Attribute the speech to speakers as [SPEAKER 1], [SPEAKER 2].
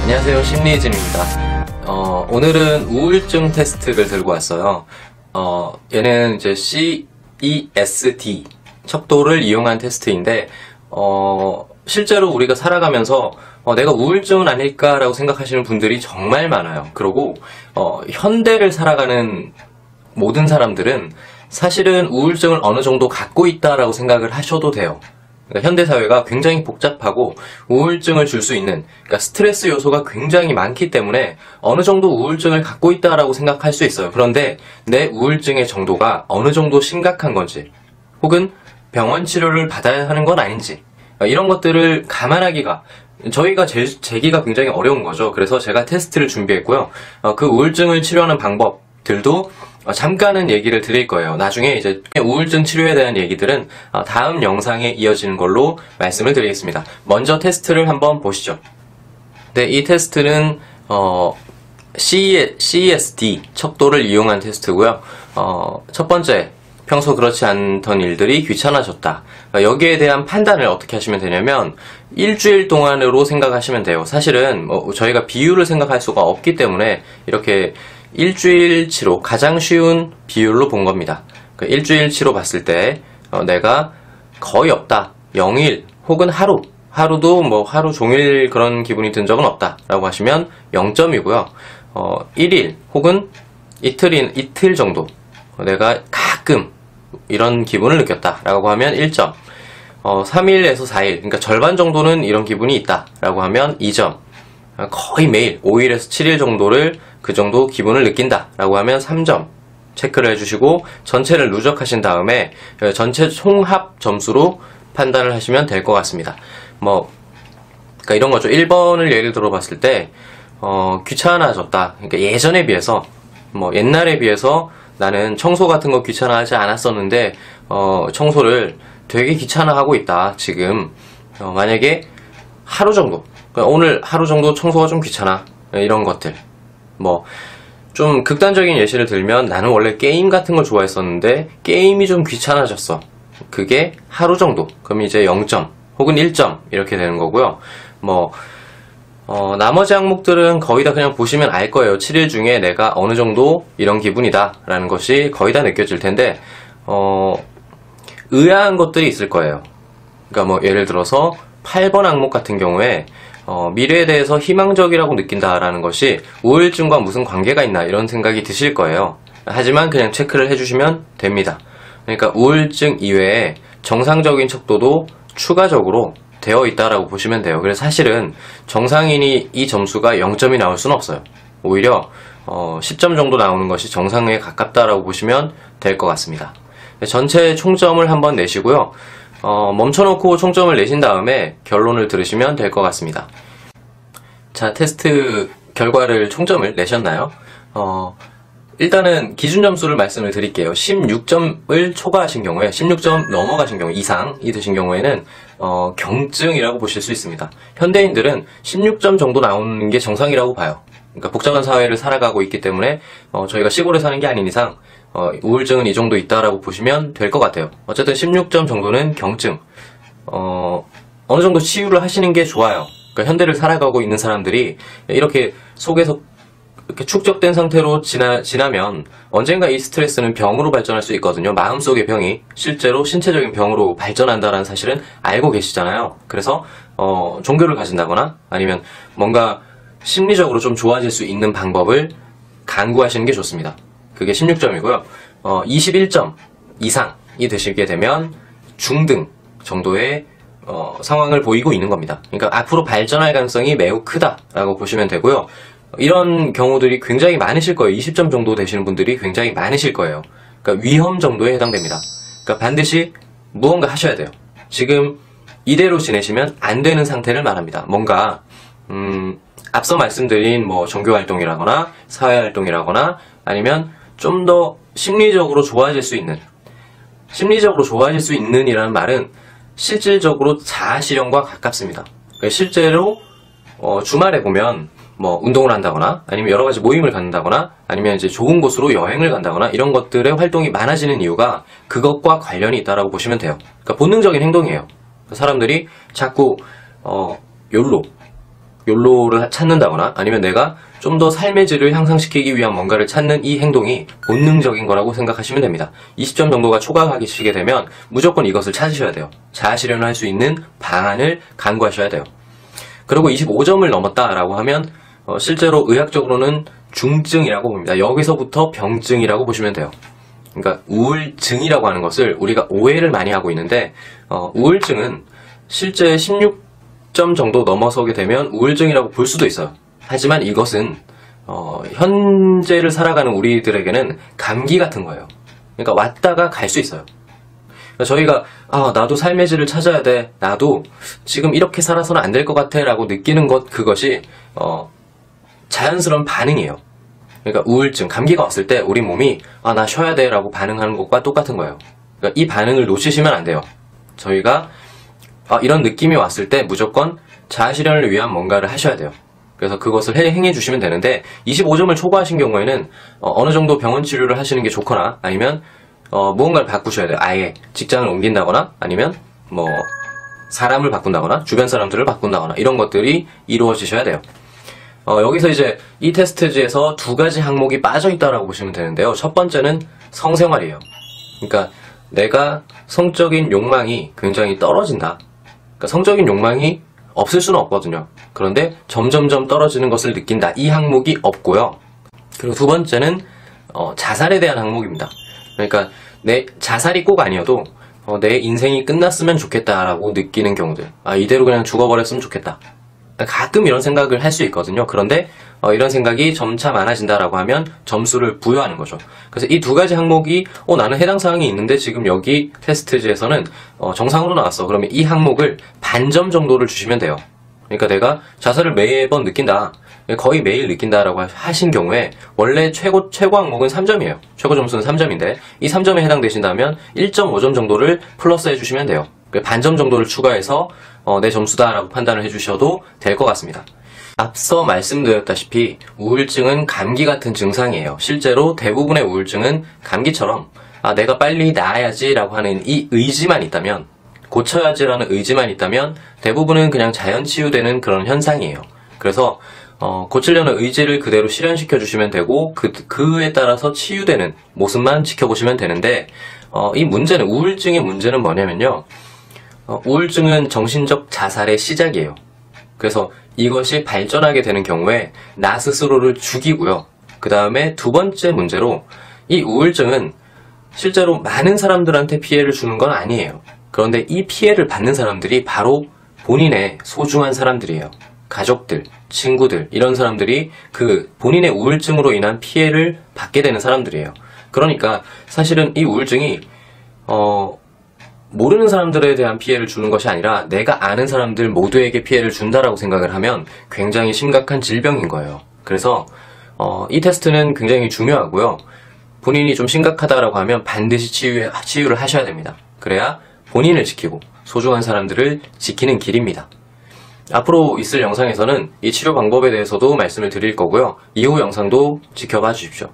[SPEAKER 1] 안녕하세요, 심리진입니다. 오늘은 우울증 테스트를 들고 왔어요. 얘는 이제 CESD, 척도를 이용한 테스트인데, 실제로 우리가 살아가면서 내가 우울증은 아닐까라고 생각하시는 분들이 정말 많아요. 그리고 현대를 살아가는 모든 사람들은 사실은 우울증을 어느 정도 갖고 있다라고 생각을 하셔도 돼요. 그러니까 현대사회가 굉장히 복잡하고 우울증을 줄 수 있는, 그러니까 스트레스 요소가 굉장히 많기 때문에 어느 정도 우울증을 갖고 있다라고 생각할 수 있어요. 그런데 내 우울증의 정도가 어느 정도 심각한 건지, 혹은 병원 치료를 받아야 하는 건 아닌지, 이런 것들을 감안하기가, 저희가 재기가 굉장히 어려운 거죠. 그래서 제가 테스트를 준비했고요. 그 우울증을 치료하는 방법들도 잠깐은 얘기를 드릴 거예요. 나중에 이제 우울증 치료에 대한 얘기들은 다음 영상에 이어지는 걸로 말씀을 드리겠습니다. 먼저 테스트를 한번 보시죠. 네, 이 테스트는 CESD, 척도를 이용한 테스트고요. 첫 번째, 평소 그렇지 않던 일들이 귀찮아졌다. 여기에 대한 판단을 어떻게 하시면 되냐면 일주일 동안으로 생각하시면 돼요. 사실은 저희가 비율을 생각할 수가 없기 때문에 이렇게 일주일치로 가장 쉬운 비율로 본 겁니다. 일주일치로 봤을 때 내가 거의 없다, 0일 혹은 하루도 뭐 하루 종일 그런 기분이 든 적은 없다 라고 하시면 0점이고요. 1일 혹은 이틀 정도 내가 가끔 이런 기분을 느꼈다 라고 하면 1점, 3일에서 4일, 그러니까 절반 정도는 이런 기분이 있다 라고 하면 2점, 거의 매일 5일에서 7일 정도를 그 정도 기분을 느낀다 라고 하면 3점 체크를 해주시고, 전체를 누적하신 다음에 전체 총합 점수로 판단을 하시면 될 것 같습니다. 그러니까 이런 거죠. 1번을 예를 들어 봤을 때 귀찮아졌다. 그러니까 예전에 비해서, 옛날에 비해서 나는 청소 같은 거 귀찮아하지 않았었는데 청소를 되게 귀찮아하고 있다 지금. 만약에 하루 정도, 그러니까 오늘 하루 정도 청소가 좀 귀찮아, 이런 것들. 좀 극단적인 예시를 들면 나는 원래 게임 같은 걸 좋아했었는데 게임이 좀 귀찮아졌어. 그게 하루 정도. 그럼 이제 0점 혹은 1점 이렇게 되는 거고요. 나머지 항목들은 거의 다 그냥 보시면 알 거예요. 7일 중에 내가 어느 정도 이런 기분이다 라는 것이 거의 다 느껴질 텐데, 의아한 것들이 있을 거예요. 그러니까 예를 들어서 8번 항목 같은 경우에 미래에 대해서 희망적이라고 느낀다라는 것이 우울증과 무슨 관계가 있나 이런 생각이 드실 거예요. 하지만 그냥 체크를 해주시면 됩니다. 그러니까 우울증 이외에 정상적인 척도도 추가적으로 되어 있다라고 보시면 돼요. 그래서 사실은 정상인이 이 점수가 0점이 나올 수는 없어요. 오히려 10점 정도 나오는 것이 정상에 가깝다라고 보시면 될 것 같습니다. 전체 총점을 한번 내시고요. 멈춰놓고 총점을 내신 다음에 결론을 들으시면 될 것 같습니다. 자, 테스트 결과를 총점을 내셨나요? 일단은 기준 점수를 말씀을 드릴게요. 16점을 초과하신 경우에, 16점 넘어가신 경우, 이상이 되신 경우에는 경증이라고 보실 수 있습니다. 현대인들은 16점 정도 나오는 게 정상이라고 봐요. 그러니까 복잡한 사회를 살아가고 있기 때문에 저희가 시골에 사는 게 아닌 이상 우울증은 이 정도 있다라고 보시면 될 것 같아요. 어쨌든 16점 정도는 경증. 어느 정도 치유를 하시는 게 좋아요. 그러니까 현대를 살아가고 있는 사람들이 이렇게 속에서 이렇게 축적된 상태로 지나면 언젠가 이 스트레스는 병으로 발전할 수 있거든요. 마음속의 병이 실제로 신체적인 병으로 발전한다는 사실은 알고 계시잖아요. 그래서 종교를 가진다거나 아니면 뭔가 심리적으로 좀 좋아질 수 있는 방법을 강구하시는 게 좋습니다. 그게 16점이고요. 21점 이상이 되시게 되면 중등 정도의 상황을 보이고 있는 겁니다. 그러니까 앞으로 발전할 가능성이 매우 크다라고 보시면 되고요. 이런 경우들이 굉장히 많으실 거예요. 20점 정도 되시는 분들이 굉장히 많으실 거예요. 그러니까 위험 정도에 해당됩니다. 그러니까 반드시 무언가 하셔야 돼요. 지금 이대로 지내시면 안 되는 상태를 말합니다. 뭔가 앞서 말씀드린 종교활동이라거나 사회활동이라거나 아니면 좀 더 심리적으로 좋아질 수 있는 이라는 말은 실질적으로 자아실현과 가깝습니다. 그러니까 실제로 주말에 보면 운동을 한다거나 아니면 여러 가지 모임을 갖는다거나 아니면 이제 좋은 곳으로 여행을 간다거나 이런 것들의 활동이 많아지는 이유가 그것과 관련이 있다라고 보시면 돼요. 그러니까 본능적인 행동이에요. 사람들이 자꾸 욜로를 찾는다거나 아니면 내가 좀 더 삶의 질을 향상시키기 위한 뭔가를 찾는 이 행동이 본능적인 거라고 생각하시면 됩니다. 20점 정도가 초과하시게 되면 무조건 이것을 찾으셔야 돼요. 자아실현을 할 수 있는 방안을 강구하셔야 돼요. 그리고 25점을 넘었다라고 하면 실제로 의학적으로는 중증이라고 봅니다. 여기서부터 병증이라고 보시면 돼요. 그러니까 우울증이라고 하는 것을 우리가 오해를 많이 하고 있는데 우울증은 실제 16점 정도 넘어서게 되면 우울증이라고 볼 수도 있어요. 하지만 이것은 현재를 살아가는 우리들에게는 감기 같은 거예요. 그러니까 왔다가 갈 수 있어요. 그러니까 저희가 나도 삶의 질을 찾아야 돼, 나도 지금 이렇게 살아서는 안 될 것 같아 라고 느끼는 것, 그것이 자연스러운 반응이에요. 그러니까 우울증, 감기가 왔을 때 우리 몸이 나 쉬어야 돼 라고 반응하는 것과 똑같은 거예요. 그러니까 이 반응을 놓치시면 안 돼요. 저희가 이런 느낌이 왔을 때 무조건 자아실현을 위한 뭔가를 하셔야 돼요. 그래서 그것을 행해 주시면 되는데 25점을 초과하신 경우에는 어느 정도 병원 치료를 하시는 게 좋거나 아니면 무언가를 바꾸셔야 돼요. 아예 직장을 옮긴다거나 아니면 사람을 바꾼다거나 주변 사람들을 바꾼다거나 이런 것들이 이루어지셔야 돼요. 여기서 이제 이 테스트지에서 두 가지 항목이 빠져있다라고 보시면 되는데요. 첫 번째는 성생활이에요. 그러니까 내가 성적인 욕망이 굉장히 떨어진다. 그러니까 성적인 욕망이 없을 수는 없거든요. 그런데 점점점 떨어지는 것을 느낀다. 이 항목이 없고요. 그리고 두 번째는 자살에 대한 항목입니다. 그러니까 내 자살이 꼭 아니어도 내 인생이 끝났으면 좋겠다라고 느끼는 경우들. 이대로 그냥 죽어버렸으면 좋겠다. 가끔 이런 생각을 할 수 있거든요. 그런데 이런 생각이 점차 많아진다라고 하면 점수를 부여하는 거죠. 그래서 이 두 가지 항목이 나는 해당 사항이 있는데 지금 여기 테스트지에서는 정상으로 나왔어. 그러면 이 항목을 반점 정도를 주시면 돼요. 그러니까 내가 자살을 매번 느낀다, 거의 매일 느낀다라고 하신 경우에 원래 최고 항목은 3점이에요. 최고 점수는 3점인데 이 3점에 해당되신다면 1.5점 정도를 플러스 해주시면 돼요. 반점 정도를 추가해서 내 점수다라고 판단을 해주셔도 될 것 같습니다. 앞서 말씀드렸다시피 우울증은 감기 같은 증상이에요. 실제로 대부분의 우울증은 감기처럼 내가 빨리 나아야지 라고 하는 이 의지만 있다면, 고쳐야지라는 의지만 있다면 대부분은 그냥 자연 치유되는 그런 현상이에요. 그래서 고치려는 의지를 그대로 실현시켜 주시면 되고 그에 따라서 치유되는 모습만 지켜보시면 되는데 이 문제는, 우울증의 문제는 뭐냐면요, 우울증은 정신적 자살의 시작이에요. 그래서 이것이 발전하게 되는 경우에 나 스스로를 죽이고요. 그 다음에 두 번째 문제로 이 우울증은 실제로 많은 사람들한테 피해를 주는 건 아니에요. 그런데 이 피해를 받는 사람들이 바로 본인의 소중한 사람들이에요. 가족들, 친구들, 이런 사람들이 그 본인의 우울증으로 인한 피해를 받게 되는 사람들이에요. 그러니까 사실은 이 우울증이 모르는 사람들에 대한 피해를 주는 것이 아니라 내가 아는 사람들 모두에게 피해를 준다라고 생각을 하면 굉장히 심각한 질병인 거예요. 그래서 이 테스트는 굉장히 중요하고요. 본인이 좀 심각하다라고 하면 반드시 치유를 하셔야 됩니다. 그래야 본인을 지키고 소중한 사람들을 지키는 길입니다. 앞으로 있을 영상에서는 이 치료 방법에 대해서도 말씀을 드릴 거고요. 이후 영상도 지켜봐 주십시오.